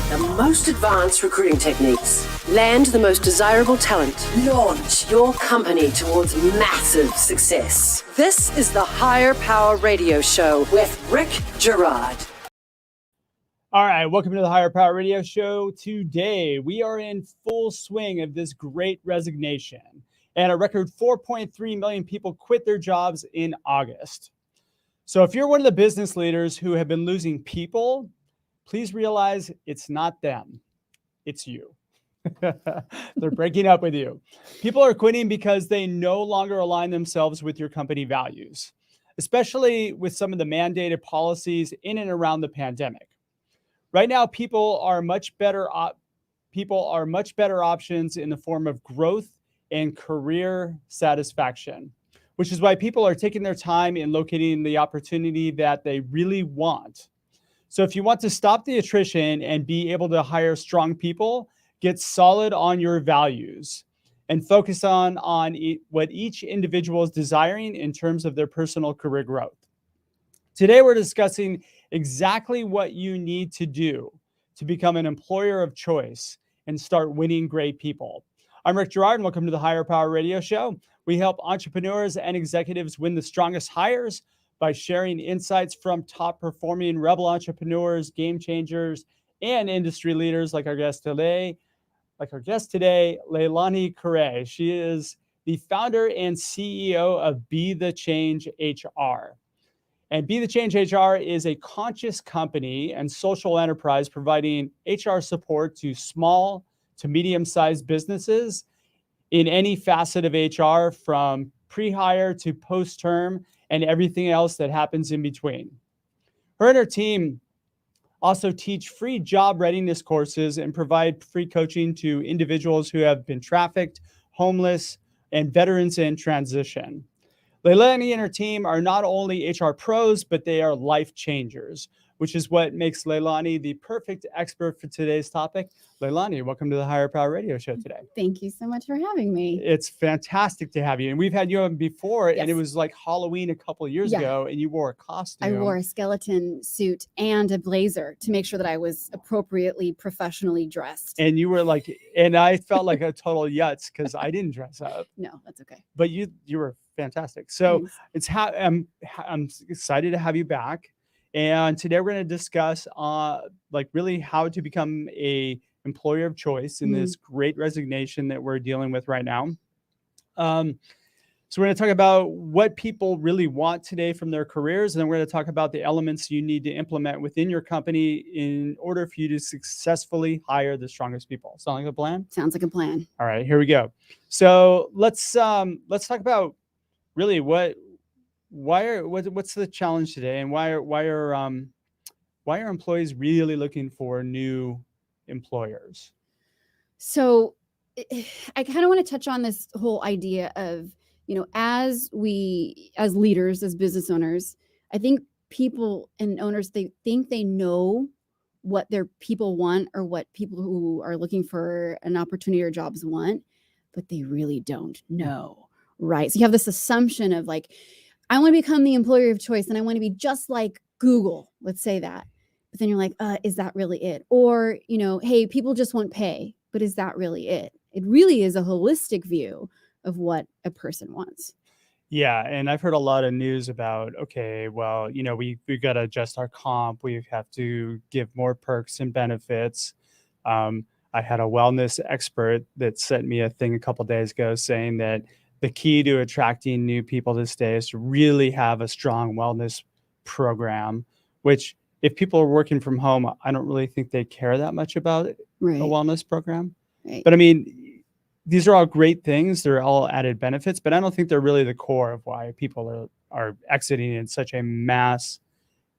the most advanced recruiting techniques. Land the most desirable talent. Launch your company towards massive success. This is the Higher Power Radio Show with Rick Girard. All right, welcome to the Higher Power Radio Show. Today, we are in full swing of this great resignation, and a record 4.3 million people quit their jobs in August. So if you're one of the business leaders who have been losing people, please realize it's not them, it's you. They're breaking up with you. People are quitting because they no longer align themselves with your company values, especially with some of the mandated policies in and around the pandemic. Right now, people are much better options in the form of growth and career satisfaction, which is why people are taking their time in locating the opportunity that they really want. So if you want to stop the attrition and be able to hire strong people, get solid on your values and focus on what each individual is desiring in terms of their personal career growth. Today, we're discussing exactly what you need to do to become an employer of choice and start winning great people. I'm Rick Girard, and welcome to the Higher Power Radio Show. We help entrepreneurs and executives win the strongest hires by sharing insights from top-performing rebel entrepreneurs, game changers, and industry leaders like our guest today, Leilani Quiray. She is the founder and CEO of Be The Change HR. And Be The Change HR is a conscious company and social enterprise providing HR support to small to medium-sized businesses in any facet of HR, from pre-hire to post-term and everything else that happens in between. Her and her team also teach free job readiness courses and provide free coaching to individuals who have been trafficked, homeless, and veterans in transition. Leilani and her team are not only HR pros, but they are life changers, which is what makes Leilani the perfect expert for today's topic. Leilani, welcome to the Higher Power Radio Show today. Thank you so much for having me. It's fantastic to have you. And we've had you on before, Yes. And it was like Halloween a couple of years ago, and you wore a costume. I wore a skeleton suit and a blazer to make sure that I was appropriately professionally dressed. And you were like, and I felt like a total yutz because I didn't dress up. No, that's okay. But you were fantastic. So Thanks. I'm excited to have you back. And today we're going to discuss really how to become a employer of choice in this great resignation that we're dealing with right now. So we're going to talk about what people really want today from their careers, and then we're going to talk about the elements you need to implement within your company in order for you to successfly hire the strongest people. Sound like a plan? Sounds like a plan. All right, here we go. So let's talk about really what's the challenge today, and why are employees really looking for new employers? So I kind of want to touch on this whole idea of, as leaders, as business owners, I think people and owners, they think they know what their people want or what people who are looking for an opportunity or jobs want, but they really don't know. Right. So you have this assumption of like, I want to become the employer of choice and I want to be just like Google. Let's say that. But then you're like, is that really it? Or, hey, people just want pay, but is that really it? It really is a holistic view of what a person wants. Yeah. And I've heard a lot of news about, okay, well, we've got to adjust our comp. We have to give more perks and benefits. I had a wellness expert that sent me a thing a couple of days ago saying that the key to attracting new people to stay is to really have a strong wellness program, which if people are working from home, I don't really think they care that much about a wellness program. Right. But I mean, these are all great things. They're all added benefits, but I don't think they're really the core of why people are exiting in such a mass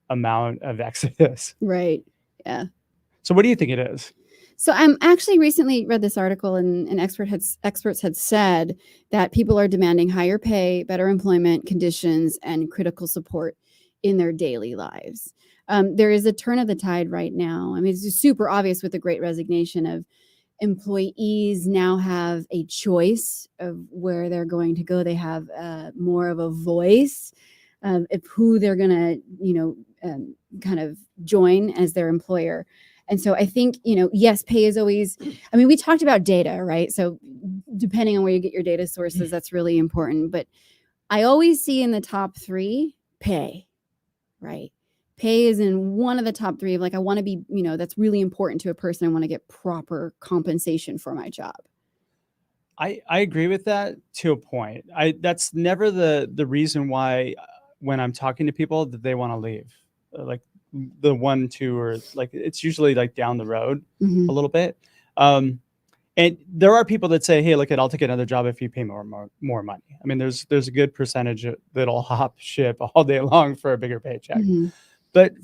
amount of exodus. Right. Yeah. So what do you think it is? So I'm actually recently read this article, and experts had said that people are demanding higher pay, better employment conditions, and critical support in their daily lives. There is a turn of the tide right now. I mean, it's super obvious with the Great Resignation of employees now have a choice of where they're going to go. They have more of a voice of who they're going to, kind of join as their employer. And so I think, yes, pay is always, I mean, we talked about data, right? So depending on where you get your data sources, that's really important. But I always see in the top 3, pay, right? Pay is in one of the top 3 of like, I want to be, that's really important to a person. I want to get proper compensation for my job. I agree with that to a point. That's never the reason why when I'm talking to people that they want to leave. Like the 1, 2, or like it's usually like down the road a little bit. And there are people that say, hey, look, I'll take another job if you pay more money. I mean, there's a good percentage that'll hop ship all day long for a bigger paycheck. But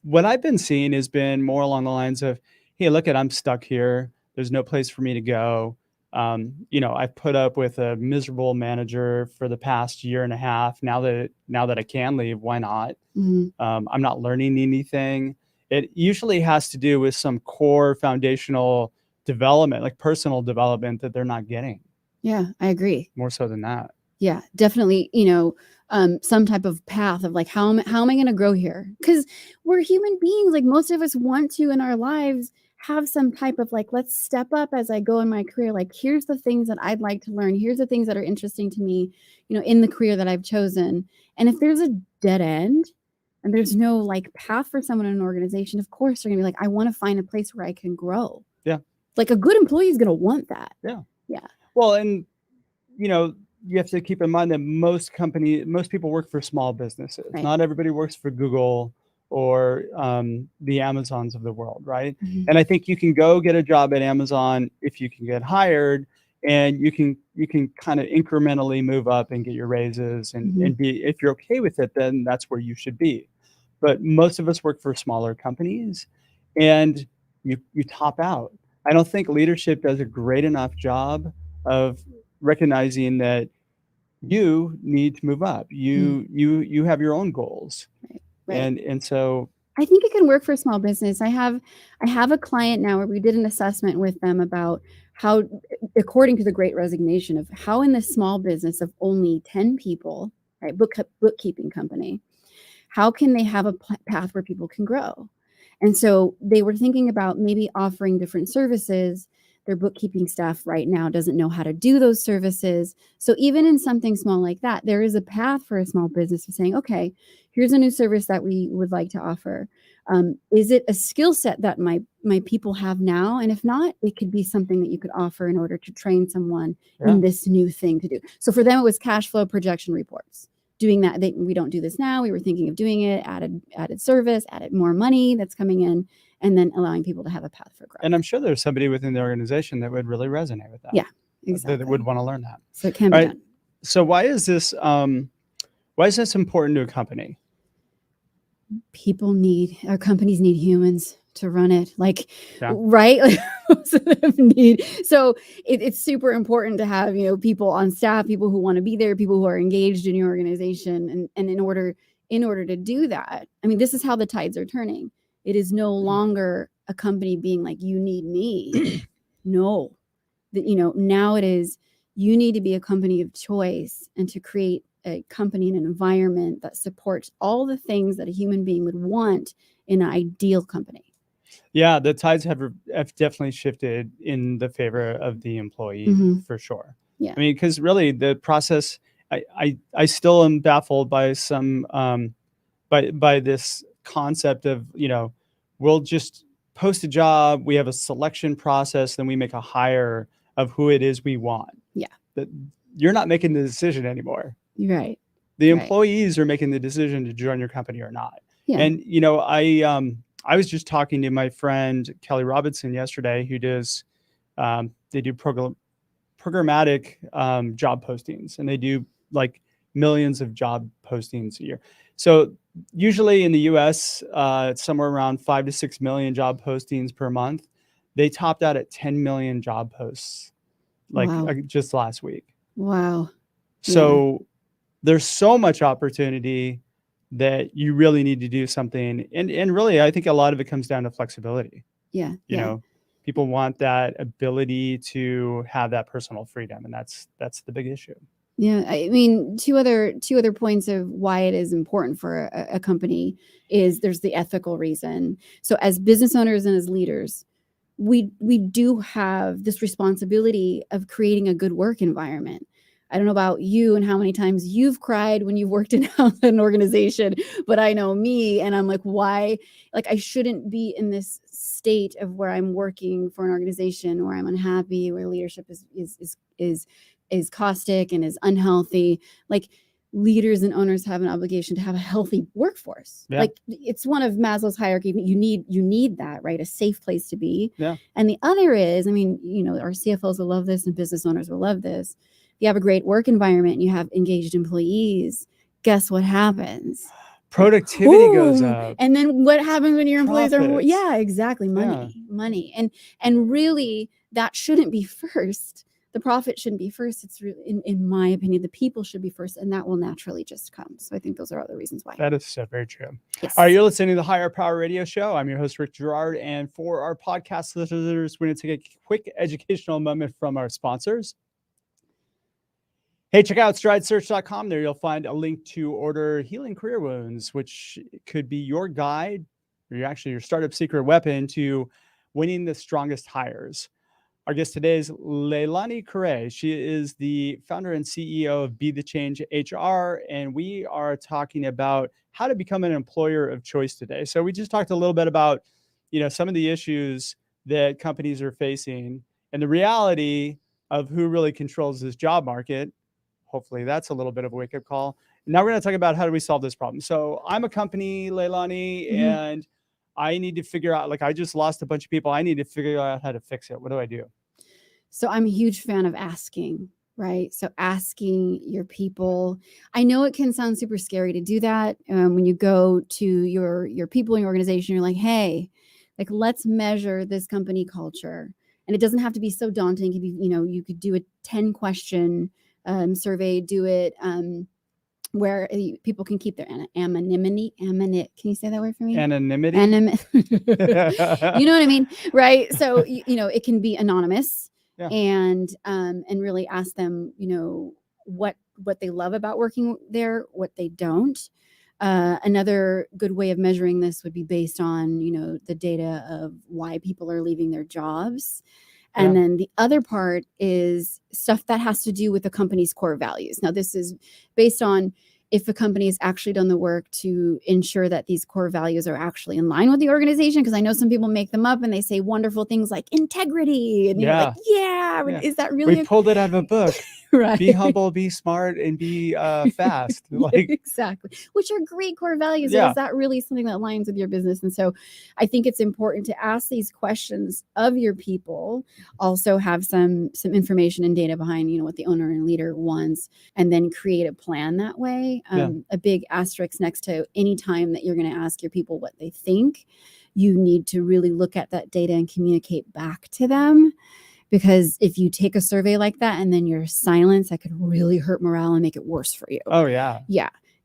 what I've been seeing has been more along the lines of, hey, look, I'm stuck here. There's no place for me to go. I've put up with a miserable manager for the past year and a half. Now that I can leave, why not? I'm not learning anything. It usually has to do with some core foundational development, like personal development, that they're not getting. Yeah, I agree. More so than that. Yeah, definitely. Some type of path of like, how am I going to grow here? Because we're human beings. Like most of us want to in our lives have some type of like, let's step up as I go in my career. Like, here's the things that I'd like to learn. Here's the things that are interesting to me, in the career that I've chosen. And if there's a dead end and there's no like path for someone in an organization, of course they're gonna be like, I want to find a place where I can grow. Yeah. Like a good employee is gonna want that. Yeah. Yeah. Well, and you have to keep in mind that most people work for small businesses. Right. Not everybody works for Google or the Amazons of the world, right? And I think you can go get a job at Amazon if you can get hired, and you can kind of incrementally move up and get your raises and be, if you're okay with it, then that's where you should be. But most of us work for smaller companies, and you top out. I don't think leadership does a great enough job of recognizing that you need to move up. You have your own goals. Right. And so I think it can work for small business. I have a client now where we did an assessment with them about how, according to the Great Resignation, of how in this small business of only 10 people, right, bookkeeping company, how can they have a path where people can grow? And so they were thinking about maybe offering different services. Their bookkeeping staff right now doesn't know how to do those services. So even in something small like that, there is a path for a small business of saying, okay, here's a new service that we would like to offer. Is it a skill set that my people have now? And if not, it could be something that you could offer in order to train someone in this new thing to do. So for them, it was cash flow projection reports. Doing that, we don't do this now. We were thinking of doing it, added service, added more money that's coming in, and then allowing people to have a path for growth. And I'm sure there's somebody within the organization that would really resonate with that. Yeah, exactly. That would want to learn that. So it can be done. So why is this important to a company? Our companies need humans to run it, right? Like most of them need. So it's super important to have, people on staff, people who want to be there, people who are engaged in your organization. And in order to do that, I mean, this is how the tides are turning. It is no longer a company being like, you need me. No, now it is, you need to be a company of choice and to create a company and an environment that supports all the things that a human being would want in an ideal company. Yeah, the tides have definitely shifted in the favor of the employee for sure. Yeah, I mean, because really the process, I still am baffled by some by this concept of, we'll just post a job, we have a selection process, then we make a hire of who it is we want. Yeah, that you're not making the decision anymore. Right. The employees are making the decision to join your company or not. Yeah. And I was just talking to my friend Kelly Robinson yesterday, who does they do programmatic job postings, and they do like millions of job postings a year. So usually in the US, it's somewhere around 5 to 6 million job postings per month. They topped out at 10 million job posts just last week. Wow. So there's so much opportunity that you really need to do something. And really, I think a lot of it comes down to flexibility. Yeah. You know, people want that ability to have that personal freedom. And that's the big issue. Yeah, I mean, two other points of why it is important for a company is there's the ethical reason. So as business owners and as leaders, we do have this responsibility of creating a good work environment. I don't know about you and how many times you've cried when you've worked in an organization, but I know me, and I'm like, why? Like, I shouldn't be in this state of where I'm working for an organization where I'm unhappy, where leadership is caustic and is unhealthy. Like, leaders and owners have an obligation to have a healthy workforce. Yeah. Like, it's one of Maslow's hierarchy. You need that, right? A safe place to be. Yeah. And the other is, I mean, our CFOs will love this and business owners will love this. If you have a great work environment and you have engaged employees, guess what happens? Productivity goes up. And then what happens when your employees are Profits. yeah, exactly. Money. And really, that shouldn't be first. The profit shouldn't be first. It's really, in my opinion, the people should be first, and that will naturally just come. So I think those are other reasons why. That is so very true. Yes. All right, you're listening to the Higher Power Radio Show. I'm your host, Rick Gerard. And for our podcast listeners, we're going to take a quick educational moment from our sponsors. Hey, check out stridesearch.com. There you'll find a link to order Healing Career Wounds, which could be your guide or your startup secret weapon to winning the strongest hires. Our guest today is Leilani Quiray. She is the founder and CEO of Be the Change HR, and we are talking about how to become an employer of choice today. So we just talked a little bit about, some of the issues that companies are facing and the reality of who really controls this job market. Hopefully that's a little bit of a wake-up call. Now we're going to talk about how do we solve this problem. So I'm a company, Leilani, and I need to figure out, I just lost a bunch of people. I need to figure out how to fix it. What do I do? So I'm a huge fan of asking, right? So asking your people. I know it can sound super scary to do that. When you go to your people in your organization, you're like, hey, let's measure this company culture. And it doesn't have to be so daunting. It could be, you could do a 10-question survey, do it where people can keep their anonymity. Can you say that word for me? Anonymity. You know what I mean, right? So it can be anonymous. Yeah. And really ask them, what they love about working there, what they don't. Another good way of measuring this would be based on, the data of why people are leaving their jobs. And then the other part is stuff that has to do with the company's core values. Now, this is based on if a company has actually done the work to ensure that these core values are actually in line with the organization. Because I know some people make them up and they say wonderful things like integrity. And you're like, is that really? We pulled it out of a book. Right. Be humble, be smart, and be fast. Exactly. Which are great core values. Yeah. Is that really something that aligns with your business? And so I think it's important to ask these questions of your people, also have some information and data behind, what the owner and leader wants, and then create a plan that way. A big asterisk next to any time that you're going to ask your people what they think, you need to really look at that data and communicate back to them. Because if you take a survey like that and then you're silent, that could really hurt morale and make it worse for you. Oh, yeah.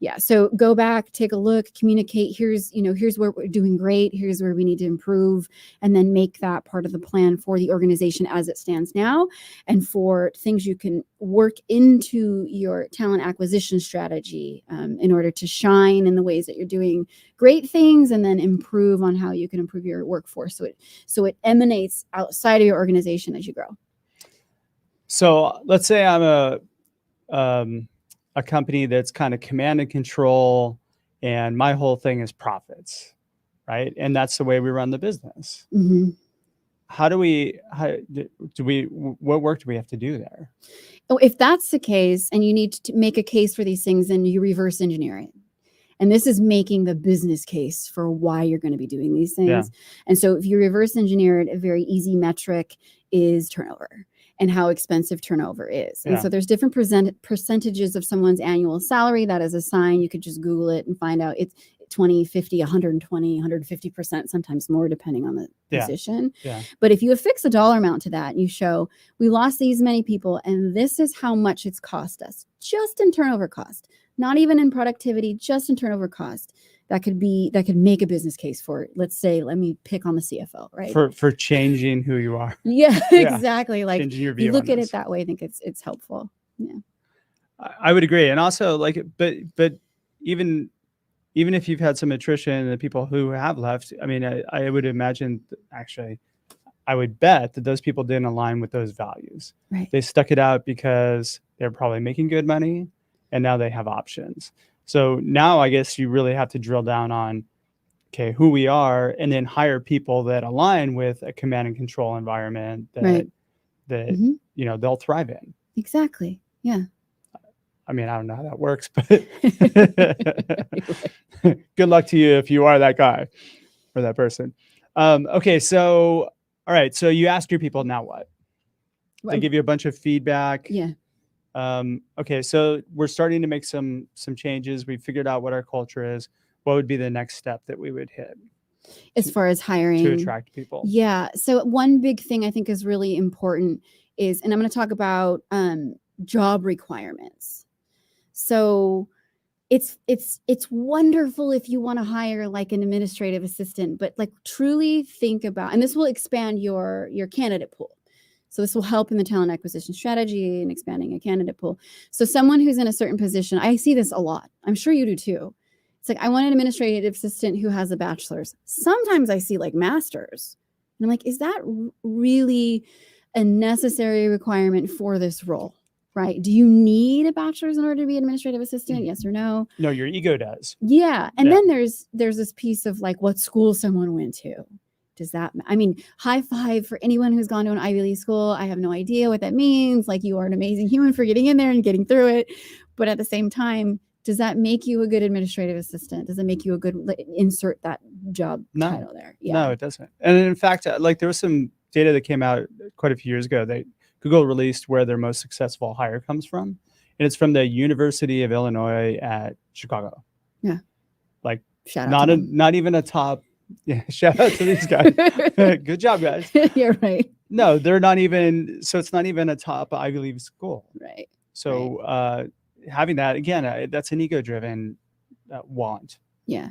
Yeah. So go back, take a look, communicate. Here's where we're doing great. Here's where we need to improve, and then make that part of the plan for the organization as it stands now, and for things you can work into your talent acquisition strategy in order to shine in the ways that you're doing great things, and then improve on how you can improve your workforce. So it emanates outside of your organization as you grow. So let's say I'm a company that's kind of command and control, and my whole thing is profits, right? And that's the way we run the business. Mm-hmm. What work do we have to do there? Oh, if that's the case, and you need to make a case for these things, then you reverse engineer it. And this is making the business case for why you're going to be doing these things. Yeah. And so if you reverse engineer it, a very easy metric is turnover, and how expensive turnover is. And so there's different percentages of someone's annual salary that is assigned. You could just Google it and find out it's 20, 50, 120, 150%, sometimes more, depending on the position. Yeah. But if you affix a dollar amount to that, and you show, we lost these many people, and this is how much it's cost us, just in turnover cost, not even in productivity, just in turnover cost. That could make a business case for, let's say, let me pick on the CFO, right? For changing who you are. Yeah, exactly. Like, changing your view you look on at this. it that way, I think it's helpful. Yeah. I would agree. And also like, but even if you've had some attrition and the people who have left, I mean, I would imagine actually, I would bet that those people didn't align with those values. Right. They stuck it out because they're probably making good money and now they have options. So now I guess you really have to drill down on, okay, who we are, and then hire people that align with a command and control environment that, they'll thrive in. Exactly. Yeah. I mean, I don't know how that works, but good luck to you if you are that guy or that person. Okay. So, all right. So you ask your people, now what? They give you a bunch of feedback. Yeah. Okay. So we're starting to make some changes. We figured out what our culture is. What would be the next step that we would hit as far as hiring to attract people? Yeah. So one big thing I think is really important is, and I'm going to talk about job requirements. So it's wonderful if you want to hire like an administrative assistant, but like truly think about, and this will expand your candidate pool. So this will help in the talent acquisition strategy and expanding a candidate pool. So someone who's in a certain position, I see this a lot. I'm sure you do too. It's like, I want an administrative assistant who has a bachelor's. Sometimes I see like masters. And I'm like, is that really a necessary requirement for this role? Right? Do you need a bachelor's in order to be an administrative assistant? Yes or no? No, your ego does. Yeah. And then there's this piece of like what school someone went to. Does that, I mean, high five for anyone who's gone to an Ivy League school. I have no idea what that means. Like, you are an amazing human for getting in there and getting through it. But at the same time, does that make you a good administrative assistant? Does it make you a good, insert that job title there? Yeah. No, it doesn't. And in fact, like there was some data that came out quite a few years ago that Google released where their most successful hire comes from. And it's from the University of Illinois at Chicago. Yeah. Like shout out not even a top. Yeah. Shout out to these guys. Good job, guys. You're right. No, they're not even. So it's not even a top Ivy League school. Right. So having that, again, that's an ego-driven want. Yeah.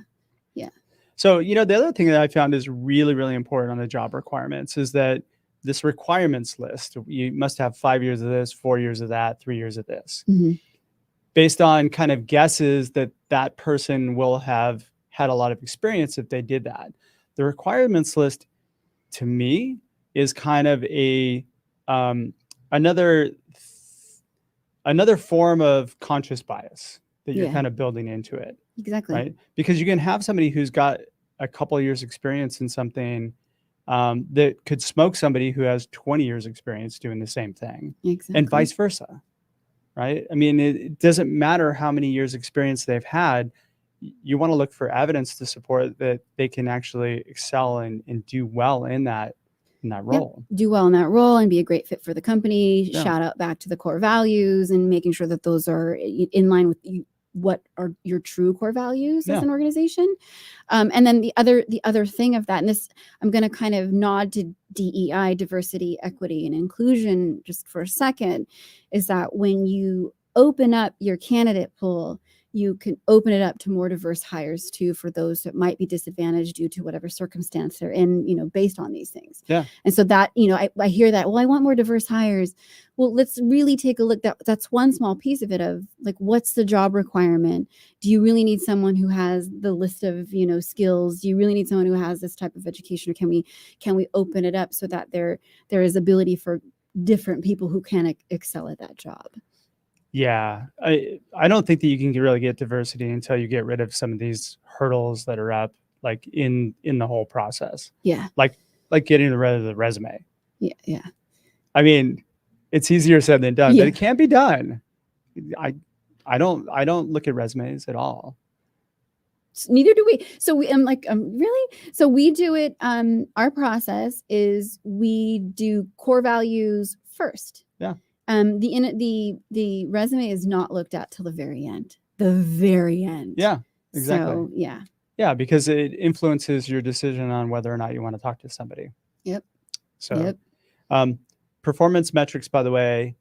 Yeah. So, the other thing that I found is really, really important on the job requirements is that this requirements list, you must have 5 years of this, 4 years of that, 3 years of this, based on kind of guesses that person will have had a lot of experience if they did that. The requirements list, to me, is kind of a another form of conscious bias that you're kind of building into it. Exactly. Right? Because you can have somebody who's got a couple of years experience in something that could smoke somebody who has 20 years experience doing the same thing. Exactly. And vice versa. Right? I mean, it doesn't matter how many years experience they've had. You want to look for evidence to support that they can actually excel and do well in that role. Yep. Do well in that role and be a great fit for the company. Yeah. Shout out back to the core values and making sure that those are in line with what are your true core values as an organization. And then the other thing of that, and this, I'm going to kind of nod to DEI, diversity, equity, and inclusion just for a second, is that when you open up your candidate pool, you can open it up to more diverse hires too, for those that might be disadvantaged due to whatever circumstance they're in, based on these things. Yeah. And so that, I hear that, well, I want more diverse hires. Well, let's really take a look. That's one small piece of it, of like, what's the job requirement? Do you really need someone who has the list of, skills? Do you really need someone who has this type of education? Or can we open it up so that there is ability for different people who can excel at that job? Yeah, I don't think that you can really get diversity until you get rid of some of these hurdles that are up, like in the whole process. Yeah, like getting rid of the resume. Yeah. I mean, it's easier said than done, but it can be done. I don't look at resumes at all. Neither do we. So I'm like, really? So we do it. Our process is we do core values first. Yeah. The resume is not looked at till the very end. The very end. Yeah, exactly. So, yeah. Yeah, because it influences your decision on whether or not you want to talk to somebody. Yep. So, performance metrics, by the way,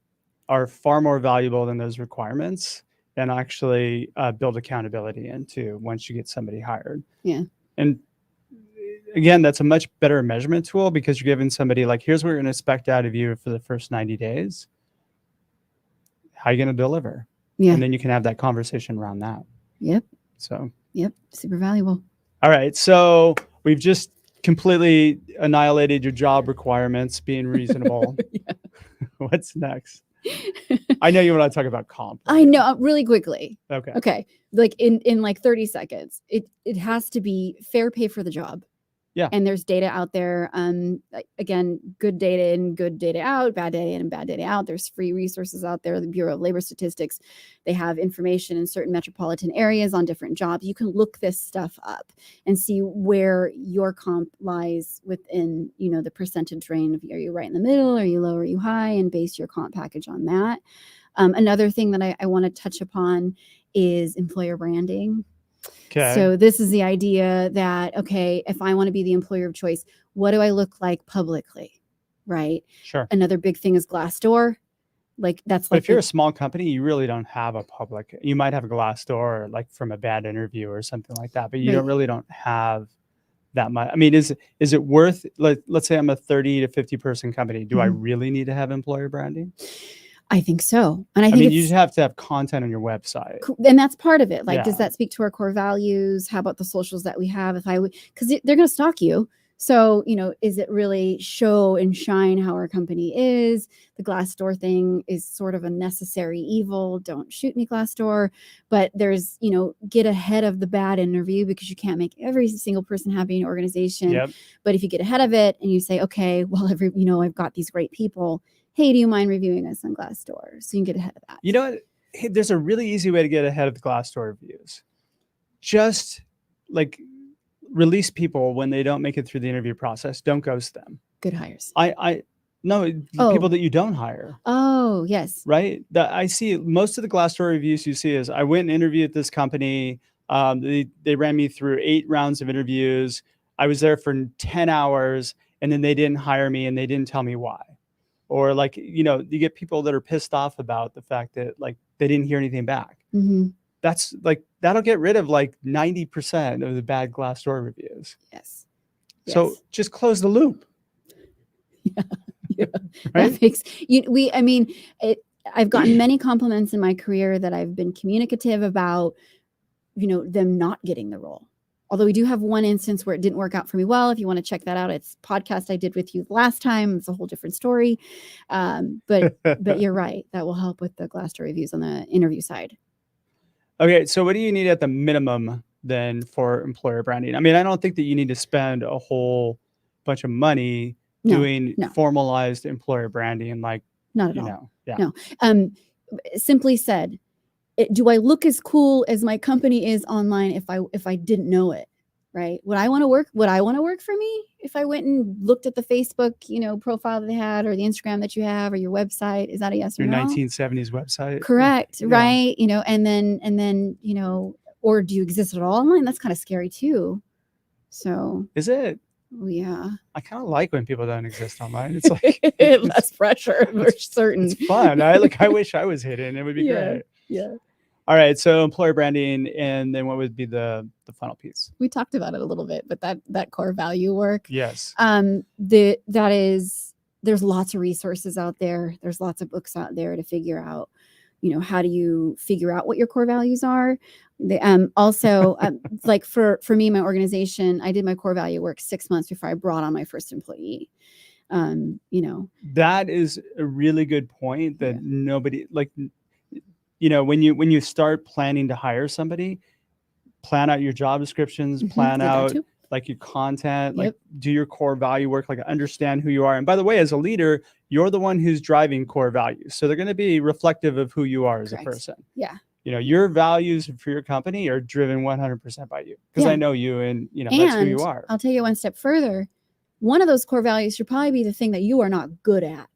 are far more valuable than those requirements, and actually build accountability into once you get somebody hired. Yeah. And again, that's a much better measurement tool, because you're giving somebody like, here's what we're going to expect out of you for the first 90 days. How are you going to deliver? Yeah. And then you can have that conversation around that. Yep. So, Yep. Super valuable. all right. So we've just completely annihilated your job requirements being reasonable. What's next? I know you want to talk about comp. Right? I know, really quickly. Okay. Okay. Like in like 30 seconds, it has to be fair pay for the job. Yeah. And there's data out there. Again, good data in, good data out, bad data in and bad data out. There's free resources out there. The Bureau of Labor Statistics, they have information in certain metropolitan areas on different jobs. You can look this stuff up and see where your comp lies within, the percentage range. Are you right in the middle? Are you low? Are you high? And base your comp package on that. Another thing that I want to touch upon is employer branding. Okay. So this is the idea that, okay, if I want to be the employer of choice, what do I look like publicly? Right. Sure. Another big thing is Glassdoor. But if you're a small company, you really don't have a public, you might have a Glassdoor like from a bad interview or something like that, but you don't have that much. I mean, is it worth, let's say I'm a 30 to 50 person company. Do I really need to have employer branding? I think so. And I think you just have to have content on your website. And that's part of it. Like, does that speak to our core values? How about the socials that we have? Because they're going to stalk you. So, is it really show and shine how our company is? The Glassdoor thing is sort of a necessary evil. Don't shoot me, Glassdoor. But there's, get ahead of the bad interview, because you can't make every single person happy in your organization. Yep. But if you get ahead of it and you say, okay, well, I've got these great people. Hey, do you mind reviewing us on Glassdoor? So you can get ahead of that. You know what? Hey, there's a really easy way to get ahead of the Glassdoor reviews. Just release people when they don't make it through the interview process. Don't ghost them. Good hires. People that you don't hire. Oh, yes. Right. I see most of the Glassdoor reviews you see is, I went and interviewed at this company. They ran me through 8 rounds of interviews. I was there for 10 hours and then they didn't hire me and they didn't tell me why. Or you get people that are pissed off about the fact that they didn't hear anything back. Mm-hmm. That's that'll get rid of 90% of the bad Glassdoor reviews. Yes. So just close the loop. Yeah. Right? That makes I've gotten many compliments in my career that I've been communicative about, them not getting the role. Although we do have one instance where it didn't work out for me well. If you want to check that out, it's a podcast I did with you last time. It's a whole different story. But you're right. That will help with the Glassdoor reviews on the interview side. Okay. So what do you need at the minimum then for employer branding? I mean, I don't think that you need to spend a whole bunch of money doing formalized employer branding. Not at all. Yeah. No. Simply said, do I look as cool as my company is online if I didn't know it, right? Would I want to work for me if I went and looked at the Facebook, profile that they had, or the Instagram that you have, or your website? Is that a yes or no? Your 1970s website. Correct. Yeah. Right. And then, or do you exist at all online? That's kind of scary too. So is it? Oh, yeah. I kind of like when people don't exist online. It's less pressure for certain. It's fun. I wish I was hidden. It would be great. Yeah. All right. So employer branding, and then what would be the final piece? We talked about it a little bit, but that core value work. Yes. There's lots of resources out there. There's lots of books out there to figure out, how do you figure out what your core values are? Also, for me, my organization, I did my core value work 6 months before I brought on my first employee. That is a really good point that nobody when you start planning to hire somebody, plan out your job descriptions, plan out your content, do your core value work, understand who you are. And by the way, as a leader, you're the one who's driving core values. So they're going to be reflective of who you are as a person. Yeah. Your values for your company are driven 100% by you, because I know you and that's who you are. I'll take you one step further. One of those core values should probably be the thing that you are not good at.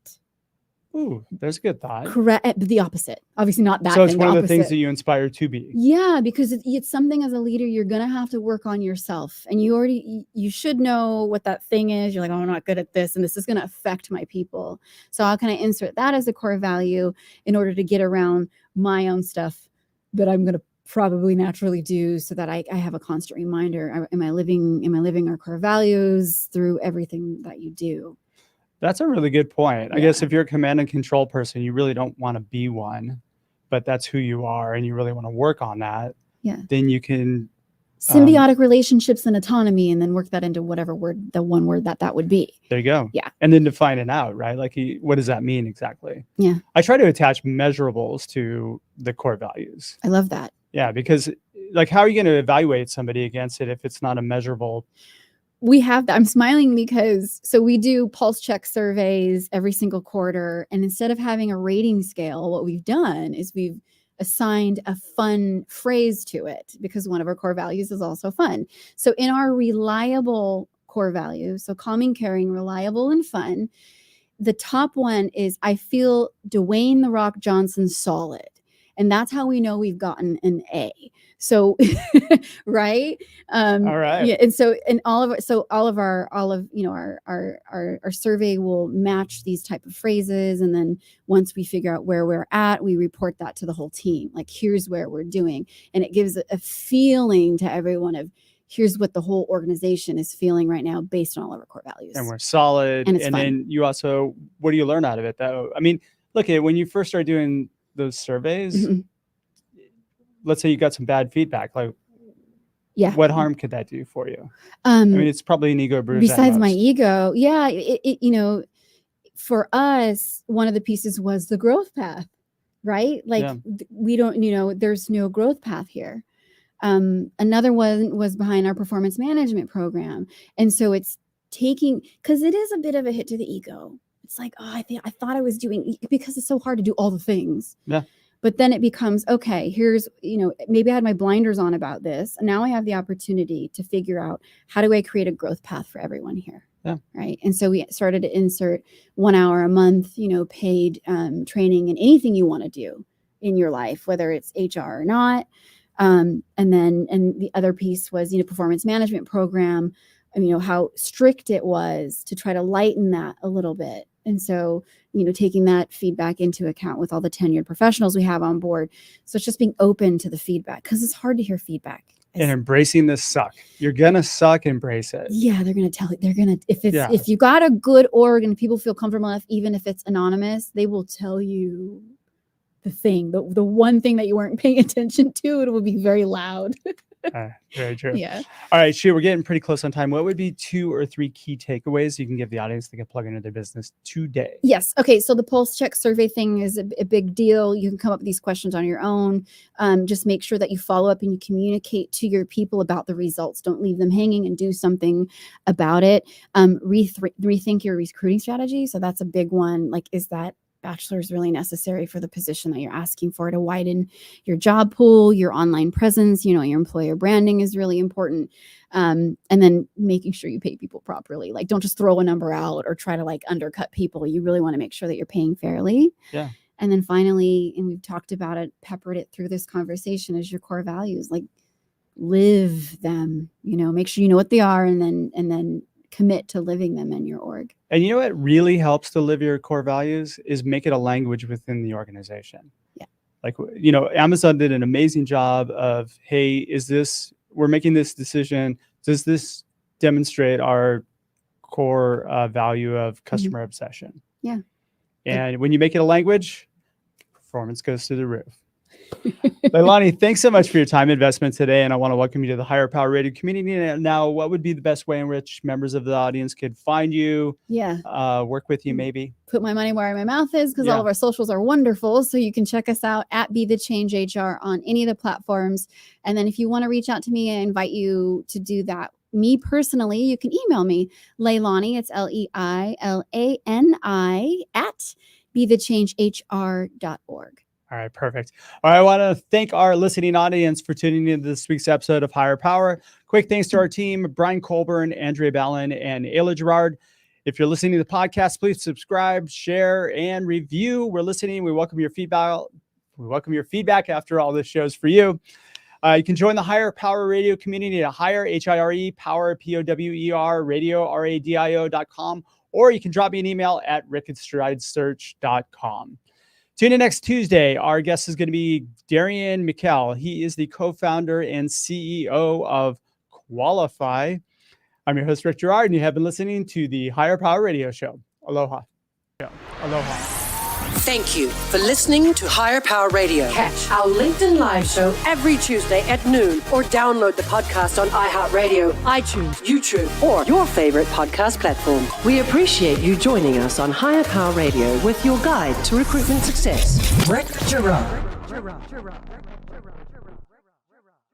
Ooh, there's a good thought. Correct. The opposite. Obviously not that. So it's one of the things that you inspire to be. Yeah, because it's something as a leader you're going to have to work on yourself. And you should know what that thing is. You're like, oh, I'm not good at this, and this is going to affect my people. So how can I insert that as a core value in order to get around my own stuff that I'm going to probably naturally do, so that I have a constant reminder. Am I living our core values through everything that you do? That's a really good point. I guess if you're a command and control person, you really don't want to be one. but that's who you are and you really want to work on that, then you can symbiotic relationships and autonomy, and then work that into whatever word, the one word that would be. There you go. Yeah. And then define it out, right? Like, what does that mean exactly? Yeah. I try to attach measurables to the core values. I love that. Yeah, because like, how are you going to evaluate somebody against it if it's not a measurable? We have that. I'm smiling because we do pulse check surveys every single quarter. And instead of having a rating scale, what we've done is we've assigned a fun phrase to it, because one of our core values is also fun. So in our reliable core values, so calming, caring, reliable, and fun, the top one is I feel Dwayne "The Rock" Johnson solid. And that's how we know we've gotten an A. So, right. All right. Yeah. And so, and all of our survey will match these type of phrases. And then once we figure out where we're at, we report that to the whole team. Like, here's where we're doing. And it gives a feeling to everyone of, here's what the whole organization is feeling right now based on all of our core values. And we're solid. And then you also, what do you learn out of it though? I mean, look at when you first start doing those surveys, let's say you got some bad feedback, like what harm could that do for you? I mean, it's probably an ego bruise. Besides my ego. Yeah. For us, one of the pieces was the growth path, right? Like we don't, there's no growth path here. Another one was behind our performance management program. And so it's because it is a bit of a hit to the ego. It's like, I thought I was doing, because it's so hard to do all the things. Yeah. But then it becomes, okay, here's, maybe I had my blinders on about this. And now I have the opportunity to figure out, how do I create a growth path for everyone here? Yeah. Right. And so we started to insert 1 hour a month, paid training in anything you want to do in your life, whether it's HR or not. And the other piece was, performance management program, how strict it was to try to lighten that a little bit. And so, taking that feedback into account with all the tenured professionals we have on board. So it's just being open to the feedback, because it's hard to hear feedback. And embracing the suck. You're going to suck, embrace it. Yeah, they're going to tell you. They're going to, if you got a good org and people feel comfortable enough, even if it's anonymous, they will tell you the one thing that you weren't paying attention to. It will be very loud. Very true. Yeah. All right, Sheila, we're getting pretty close on time. What would be 2 or 3 key takeaways you can give the audience that can plug into their business today? Yes. Okay. So the pulse check survey thing is a big deal. You can come up with these questions on your own. Just make sure that you follow up and you communicate to your people about the results. Don't leave them hanging, and do something about it. Rethink your recruiting strategy. So that's a big one. Like, is that bachelor is really necessary for the position that you're asking for, to widen your job pool, your online presence, your employer branding is really important. And then making sure you pay people properly. Like, don't just throw a number out or try to undercut people. You really want to make sure that you're paying fairly. Yeah. And then finally, and we've talked about it, peppered it through this conversation, is your core values. Like, live them, make sure you know what they are, and then commit to living them in your org. And you know what really helps to live your core values is make it a language within the organization. Yeah. Like, Amazon did an amazing job of, hey, we're making this decision. Does this demonstrate our core value of customer obsession? Yeah. And when you make it a language, performance goes through the roof. Leilani, thanks so much for your time investment today. And I want to welcome you to the Higher Power Radio community. Now, what would be the best way in which members of the audience could find you? Yeah. Work with you, maybe? Put my money where my mouth is, because all of our socials are wonderful. So you can check us out at Be The Change HR on any of the platforms. And then if you want to reach out to me, I invite you to do that. Me personally, you can email me, Leilani, it's Leilani at bethechangehr.org. All right, perfect. All right, I want to thank our listening audience for tuning in to this week's episode of Higher Power. Quick thanks to our team, Brian Colburn, Andrea Ballin, and Ayla Gerard. If you're listening to the podcast, please subscribe, share, and review. We're listening. We welcome your feedback. After all, this show's for you. You can join the Higher Power Radio community at Higher, H-I-R-E, Power, P-O-W-E-R, Radio, R-A-D-I-O.com, or you can drop me an email at rickandstridesearch.com. Tune in next Tuesday. Our guest is going to be Darian Mikkel. He is the co-founder and CEO of Qualify. I'm your host, Rick Gerard, and you have been listening to the Higher Power Radio Show. Aloha. Aloha. Thank you for listening to Higher Power Radio. Catch our LinkedIn Live show every Tuesday at noon or download the podcast on iHeartRadio, iTunes, YouTube, or your favorite podcast platform. We appreciate you joining us on Higher Power Radio with your guide to recruitment success, Rick Giroux.